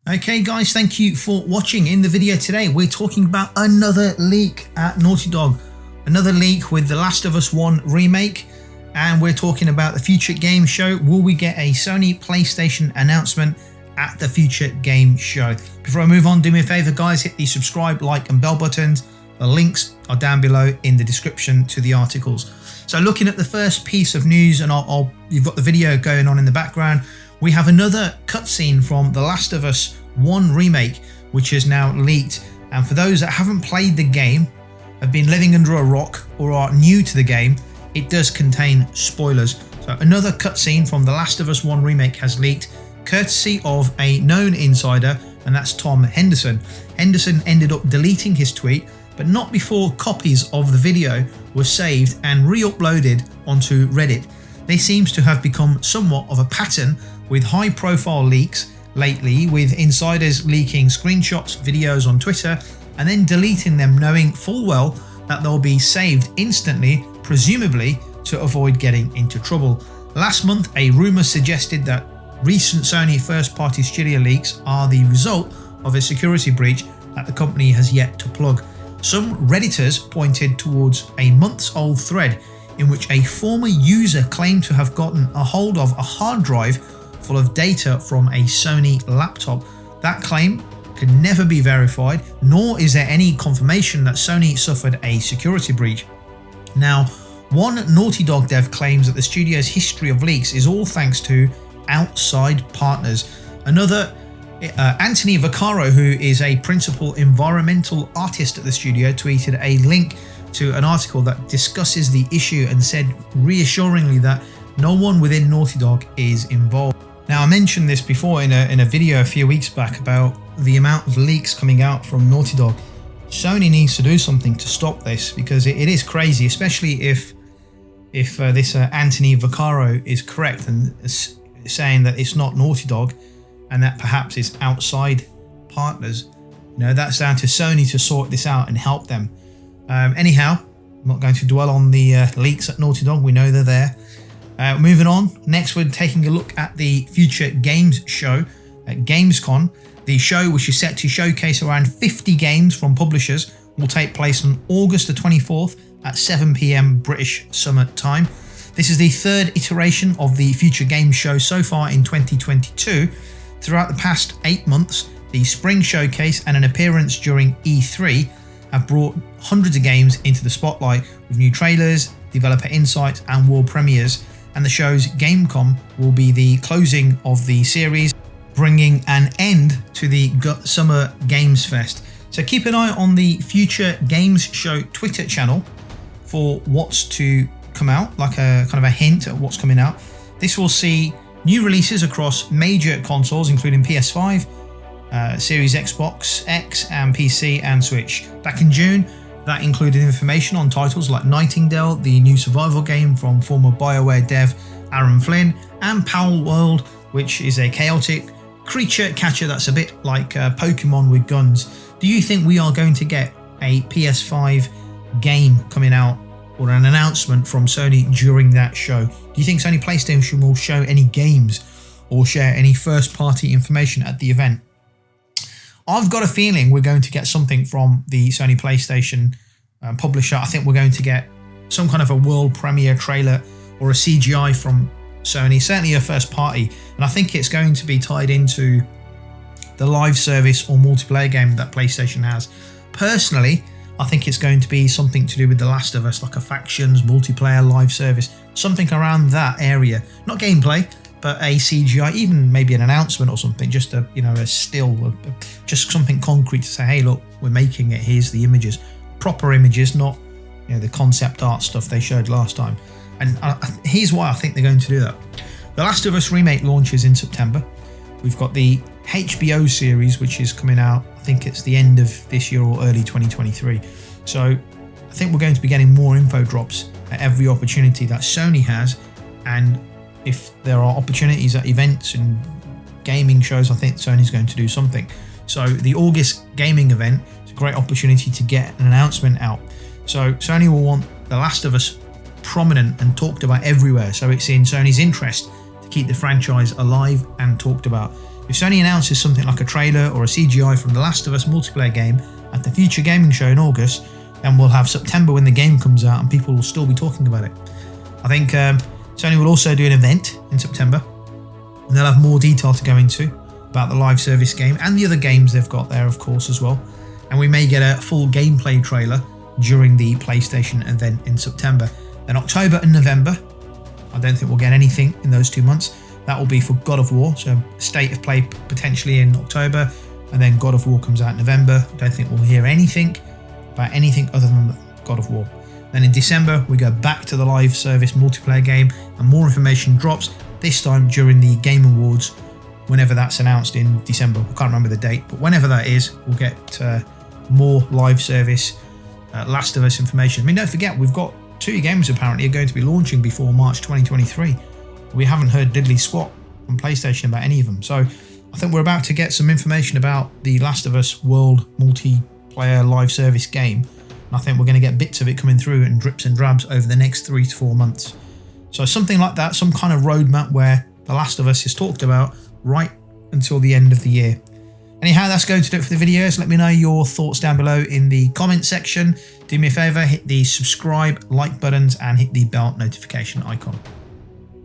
Okay guys, thank you for watching. In the video today, we're talking about another leak at Naughty Dog. Another leak with The Last of Us 1 remake. And we're talking about the Future Game Show. Will we get a Sony PlayStation announcement at the Future Game Show? Before I move on, do me a favor guys, hit the subscribe, like and bell buttons. The links are down below in the description to the articles. So looking at the first piece of news, and you've got the video going on in the background, we have another cutscene from The Last of Us 1 remake, which is now leaked. And for those that haven't played the game, have been living under a rock, or are new to the game, it does contain spoilers. So another cutscene from The Last of Us 1 remake has leaked, courtesy of a known insider, and that's Tom Henderson. Henderson ended up deleting his tweet, but not before copies of the video were saved and re-uploaded onto Reddit. This seems to have become somewhat of a pattern with high-profile leaks lately, with insiders leaking screenshots, videos on Twitter, and then deleting them knowing full well that they'll be saved instantly, presumably to avoid getting into trouble. Last month, a rumour suggested that recent Sony first-party studio leaks are the result of a security breach that the company has yet to plug. Some Redditors pointed towards a months-old thread in which a former user claimed to have gotten a hold of a hard drive full of data from a Sony laptop. That claim can never be verified, nor is there any confirmation that Sony suffered a security breach. Now, one Naughty Dog dev claims that the studio's history of leaks is all thanks to outside partners. Another, Anthony Vaccaro, who is a principal environmental artist at the studio, tweeted a link to an article that discusses the issue and said reassuringly that no one within Naughty Dog is involved. Now, I mentioned this before in a video a few weeks back about the amount of leaks coming out from Naughty Dog. Sony needs to do something to stop this, because it is crazy, especially if this Anthony Vaccaro is correct and saying that it's not Naughty Dog and that perhaps it's outside partners. You know, that's down to Sony to sort this out and help them. Anyhow, I'm not going to dwell on the leaks at Naughty Dog. We know they're there. Moving on, next we're taking a look at the Future Games Show at Gamescom. The show, which is set to showcase around 50 games from publishers, will take place on August the 24th at 7 PM British Summer Time. This is the third iteration of the Future Games Show so far in 2022. Throughout the past 8 months, the Spring Showcase and an appearance during E3 have brought hundreds of games into the spotlight with new trailers, developer insights and world premieres. And the show's Gamescom will be the closing of the series, bringing an end to the Summer Games Fest. So keep an eye on the Future Games Show Twitter channel for what's to come out, like a kind of a hint at what's coming out. This will see new releases across major consoles, including PS5, Series Xbox X and PC and Switch. Back in June, that included information on titles like Nightingale, the new survival game from former BioWare dev Aaron Flynn, and Power World, which is a chaotic creature catcher that's a bit like Pokemon with guns. Do you think we are going to get a PS5 game coming out, or an announcement from Sony during that show? Do you think Sony PlayStation will show any games or share any first-party information at the event? I've got a feeling we're going to get something from the Sony PlayStation publisher. I think we're going to get some kind of a world premiere trailer or a CGI from Sony, certainly a first party. And I think it's going to be tied into the live service or multiplayer game that PlayStation has. Personally, I think it's going to be something to do with The Last of Us, like a factions, multiplayer, live service, something around that area. Not gameplay, but a CGI, even maybe an announcement or something, just a, you know, a still, just something concrete to say, hey, look, we're making it, here's the images. Proper images, not, you know, the concept art stuff they showed last time. And here's why I think they're going to do that. The Last of Us remake launches in September. We've got the HBO series, which is coming out, I think it's the end of this year or early 2023. So I think we're going to be getting more info drops at every opportunity that Sony has. And if there are opportunities at events and gaming shows, I think Sony's going to do something. So the August gaming event is a great opportunity to get an announcement out. So Sony will want The Last of Us prominent and talked about everywhere. So it's in Sony's interest to keep the franchise alive and talked about. If Sony announces something like a trailer or a CGI from The Last of Us multiplayer game at the Future Gaming Show in August, then we'll have September when the game comes out and people will still be talking about it. I think Sony will also do an event in September, and they'll have more detail to go into about the live service game and the other games they've got there, of course, as well. And we may get a full gameplay trailer during the PlayStation event in September. Then October and November, I don't think we'll get anything in those 2 months. That will be for God of War, so State of Play potentially in October, and then God of War comes out in November. I don't think we'll hear anything about anything other than God of War. Then in December, we go back to the live service multiplayer game, and more information drops, this time during the Game Awards, whenever that's announced in December. I can't remember the date, but whenever that is, we'll get more live service Last of Us information. I mean, don't forget, we've got 2 games apparently are going to be launching before March 2023. We haven't heard diddly squat from PlayStation about any of them. So I think we're about to get some information about the Last of Us World multiplayer live service game. And I think we're going to get bits of it coming through in drips and drabs over the next 3 to 4 months. So something like that, some kind of roadmap where The Last of Us is talked about right until the end of the year. Anyhow, that's going to do it for the videos. Let me know your thoughts down below in the comment section. Do me a favour, hit the subscribe, like buttons and hit the bell notification icon.